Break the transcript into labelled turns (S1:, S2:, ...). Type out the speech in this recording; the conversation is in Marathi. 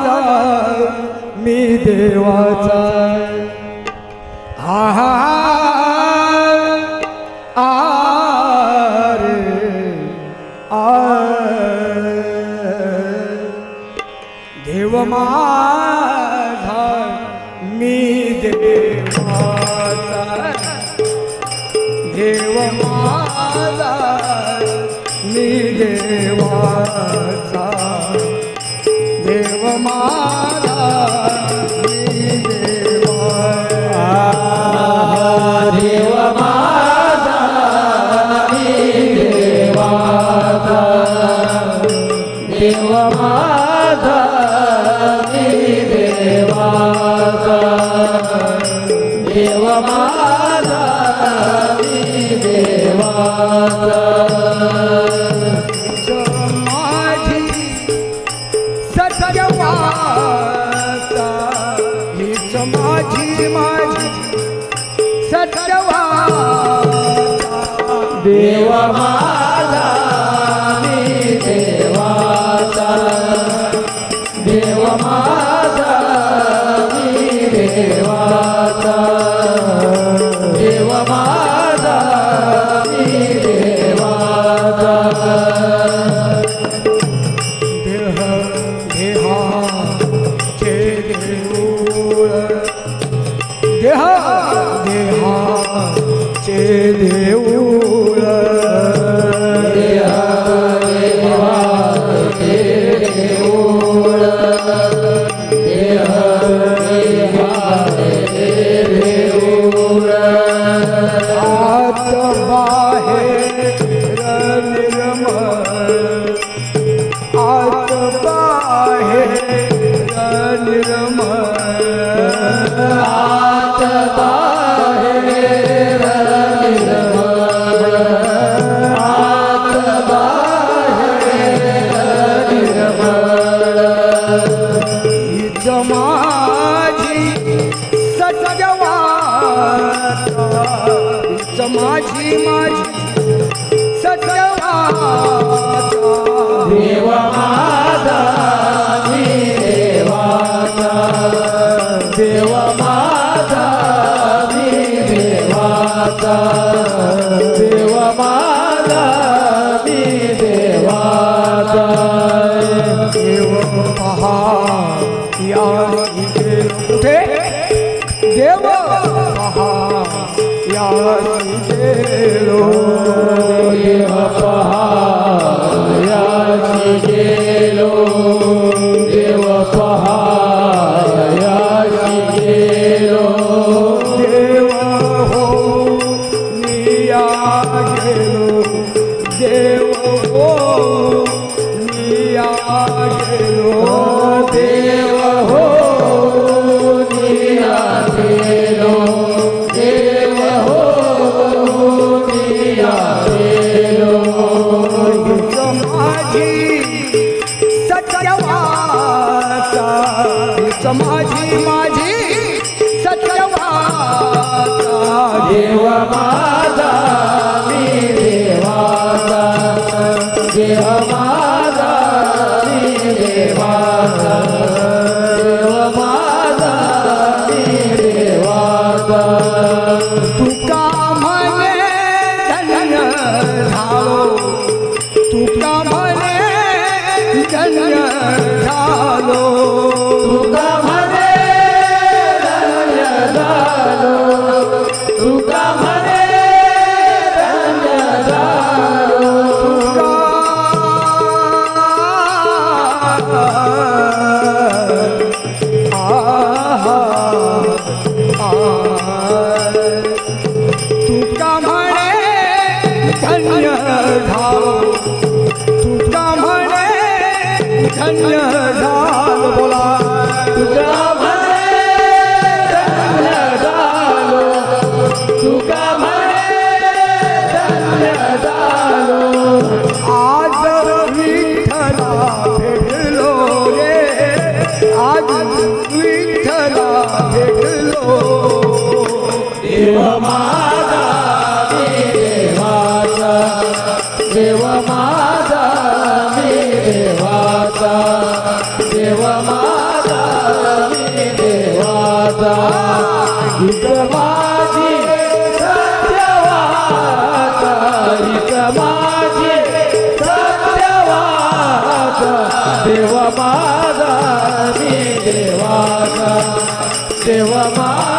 S1: माझा मी देवाचा आहा देव माझा मी देवाचा देव माझा मी देवाचा देव माझा मी देवाचा
S2: देव माझा मी देवाचा देव माझा मी देवाचा देव माझा मी देवाचा
S1: माझी सत्यवाचा हीच माझी सत्यवाचा
S2: देव माझा मी देवाचा देव माझा मी देवाचा देव माझा मी देवाचा
S1: देह देहाचे देऊळ देह देहाचे देऊळ
S2: देह देहाचे देऊळ देह देहाचे देऊळ
S1: आत बाहेर निर्मळ आत बाहेर निर्मळ
S2: आत बाहेर निर्मळ आत बाहेर निर्मळ
S1: हीच माझी सत्यवाचा हीच माझी सत्यवाचा
S2: देव माझा मी देवाचा देव माझा मी देवाचा देव माझा मी देवाचा
S1: देव पहा या कुठे देव पहा या गेलो
S2: देव पहायाची गेलो देव पहायाची गेलो
S1: देव हो निया गेलो देव हो निया गेलो
S2: देव हो निया गेलो देव हो निया गेलो
S1: हीच माझी सत्यवाचा हीच माझी सत्यवाचा
S2: देव माझा मी देवाचा देव माझा मी देवाचा देव माझा मी देवाचा
S1: तुका म्हणे धन्य झालो तुका म्हणे धन्य झालो
S2: तुका म्हणे धन्य झालो तुका म्हणे धन्य झालो
S1: तुका म्हणे धन्य झालो तुका म्हणे धन्य झालो बोला
S2: तुका म्हणे धन्य झालो तुका म्हणे धन्य झालो
S1: आज विठ्ठला भेटलो रे आज विठ्ठला भेटलो
S2: देव माझा मी देवाचा देव माझा मी देवाचा देव माझा हीच माझी सत्यवाद, हीच माझी सत्यवाद, देव माझा मी देवाचा, देव माझा